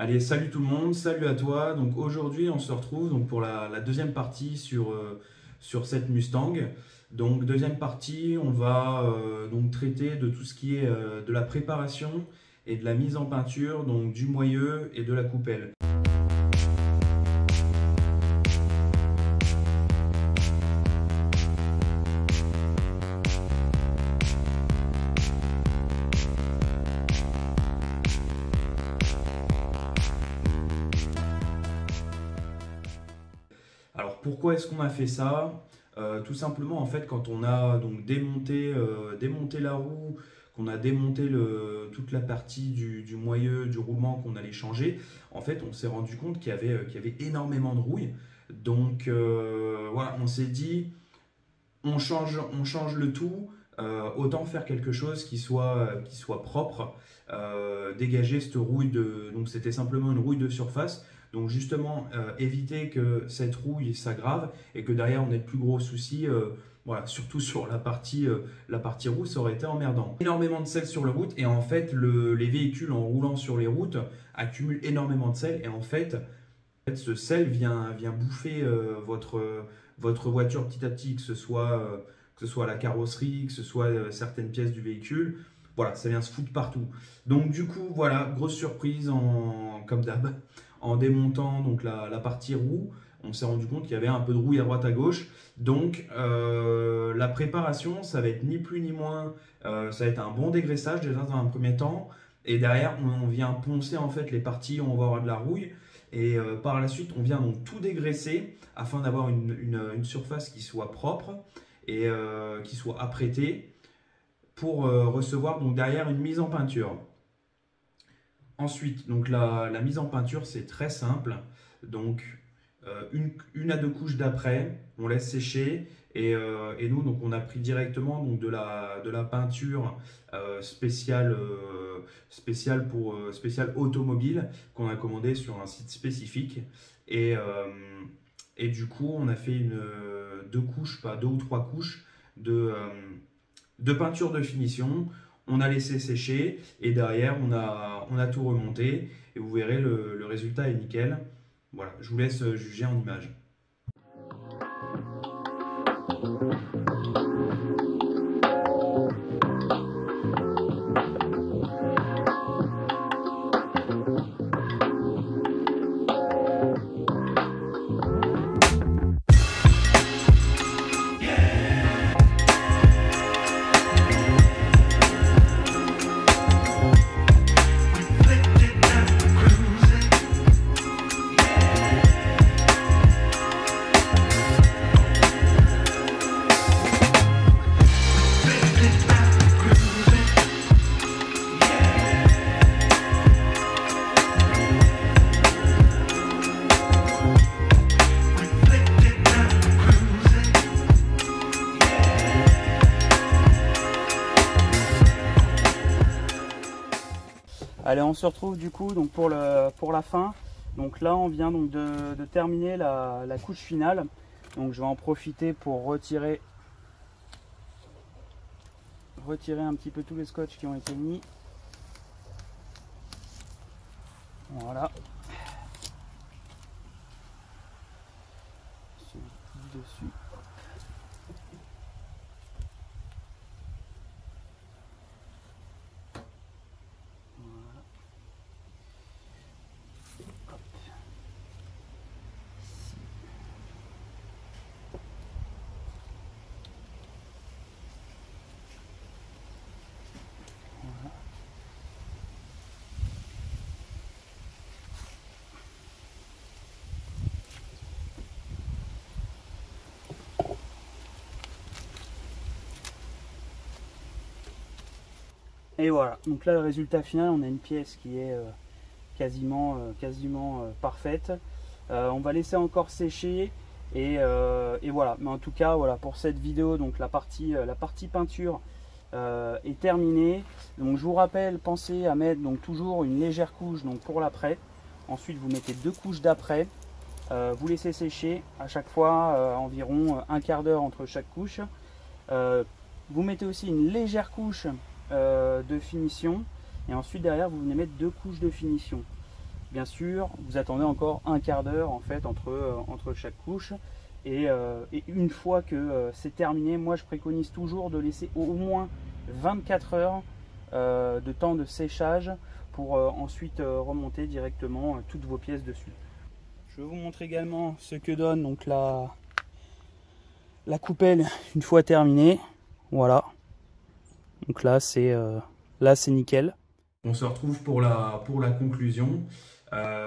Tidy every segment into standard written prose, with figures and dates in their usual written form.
Allez, salut tout le monde, salut à toi. Donc aujourd'hui, on se retrouve donc pour la deuxième partie sur cette Mustang. Donc deuxième partie, on va donc traiter de tout ce qui est de la préparation et de la mise en peinture, donc du moyeu et de la coupelle. Alors pourquoi est-ce qu'on a fait ça? Tout simplement en fait quand on a donc démonté la roue, qu'on a démonté toute la partie du moyeu, du roulement qu'on allait changer, en fait on s'est rendu compte qu'il y avait énormément de rouille. Donc voilà, on s'est dit on change le tout, autant faire quelque chose qui soit propre, dégager cette rouille donc c'était simplement une rouille de surface. Donc justement, éviter que cette rouille s'aggrave et que derrière on ait de plus gros soucis, voilà, surtout sur la partie roue, ça aurait été emmerdant. Énormément de sel sur les routes et en fait les véhicules en roulant sur les routes accumulent énormément de sel et en fait ce sel vient bouffer votre voiture petit à petit, que ce soit la carrosserie, que ce soit certaines pièces du véhicule. Voilà, ça vient se foutre partout. Donc du coup, voilà, grosse surprise comme d'hab, en démontant donc la partie roue, on s'est rendu compte qu'il y avait un peu de rouille à droite à gauche. Donc la préparation, ça va être ni plus ni moins, ça va être un bon dégraissage déjà dans un premier temps. Et derrière, on vient poncer en fait les parties où on va avoir de la rouille. Et par la suite, on vient donc tout dégraisser afin d'avoir une surface qui soit propre et qui soit apprêtée pour recevoir donc derrière une mise en peinture. Ensuite, donc la mise en peinture, c'est très simple. Donc, une à deux couches d'après, on laisse sécher. Et nous, donc, on a pris directement donc, de la peinture spéciale automobile qu'on a commandée sur un site spécifique. Et du coup, on a fait deux couches, pas deux ou trois couches de peinture de finition. On a laissé sécher et derrière on a tout remonté et vous verrez le résultat est nickel. Voilà, je vous laisse juger en images. Allez, on se retrouve du coup donc pour la fin. Donc là, on vient donc de terminer la couche finale. Donc je vais en profiter pour retirer un petit peu tous les scotch qui ont été mis. Voilà. Celui dessus. Et voilà, donc là le résultat final, on a une pièce qui est quasiment parfaite. On va laisser encore sécher et voilà. Mais en tout cas, voilà, pour cette vidéo, donc la partie peinture est terminée. Donc je vous rappelle, pensez à mettre donc toujours une légère couche donc pour l'après. Ensuite, vous mettez deux couches d'après. Vous laissez sécher à chaque fois environ un quart d'heure entre chaque couche. Vous mettez aussi une légère couche de finition et ensuite derrière vous venez mettre deux couches de finition. Bien sûr, vous attendez encore un quart d'heure en fait entre chaque couche. Et une fois que c'est terminé, moi je préconise toujours de laisser au moins 24 heures de temps de séchage pour ensuite remonter directement toutes vos pièces dessus. Je vais vous montrer également ce que donne donc la coupelle une fois terminée. Voilà. Donc là c'est nickel. On se retrouve pour la conclusion.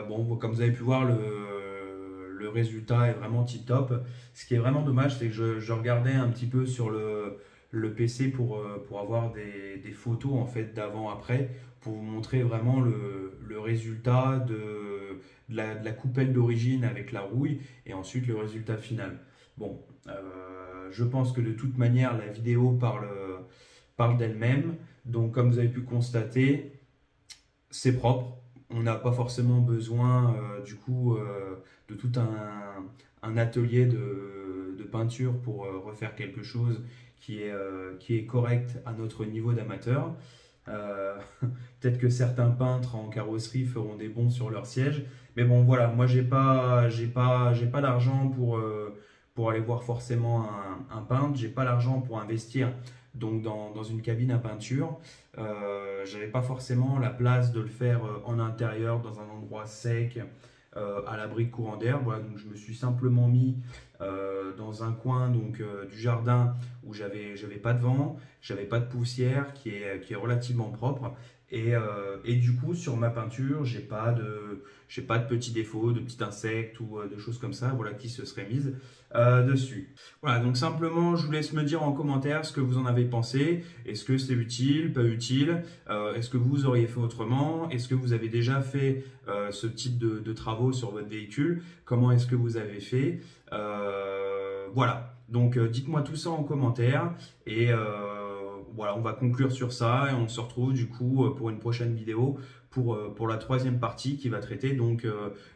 Bon, comme vous avez pu voir, le résultat est vraiment tip top. Ce qui est vraiment dommage, c'est que je regardais un petit peu sur le PC pour avoir des photos en fait d'avant-après, pour vous montrer vraiment le résultat de la coupelle d'origine avec la rouille et ensuite le résultat final. Bon, je pense que de toute manière la vidéo parle d'elle-même. Donc comme vous avez pu constater, c'est propre. On n'a pas forcément besoin du coup de tout un atelier de peinture pour refaire quelque chose qui est correct à notre niveau d'amateur. Peut-être que certains peintres en carrosserie feront des bons sur leur siège, mais bon voilà, moi j'ai pas d'argent pour aller voir forcément un peintre, j'ai pas l'argent pour investir donc dans une cabine à peinture. J'avais pas forcément la place de le faire en intérieur dans un endroit sec, à l'abri de courant d'air. Voilà, donc je me suis simplement mis dans un coin donc du jardin où j'avais pas de vent, j'avais pas de poussière, qui est relativement propre. Et du coup sur ma peinture j'ai pas de petits défauts, de petits insectes ou de choses comme ça, voilà, qui se seraient mises dessus. Voilà, donc simplement je vous laisse me dire en commentaire ce que vous en avez pensé. Est-ce que c'est utile, pas utile? Est-ce que vous auriez fait autrement? Est-ce que vous avez déjà fait ce type de travaux sur votre véhicule? Comment est-ce que vous avez fait? Voilà, donc dites-moi tout ça en commentaire et voilà, on va conclure sur ça et on se retrouve du coup pour une prochaine vidéo pour la troisième partie qui va traiter donc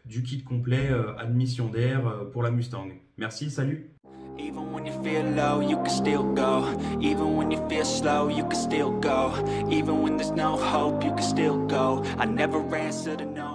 du kit complet admission d'air pour la Mustang. Merci, salut! Even when you feel low, you can still go. Even when you feel slow, you can still go. Even when there's no hope, you can still go. I never answer to no.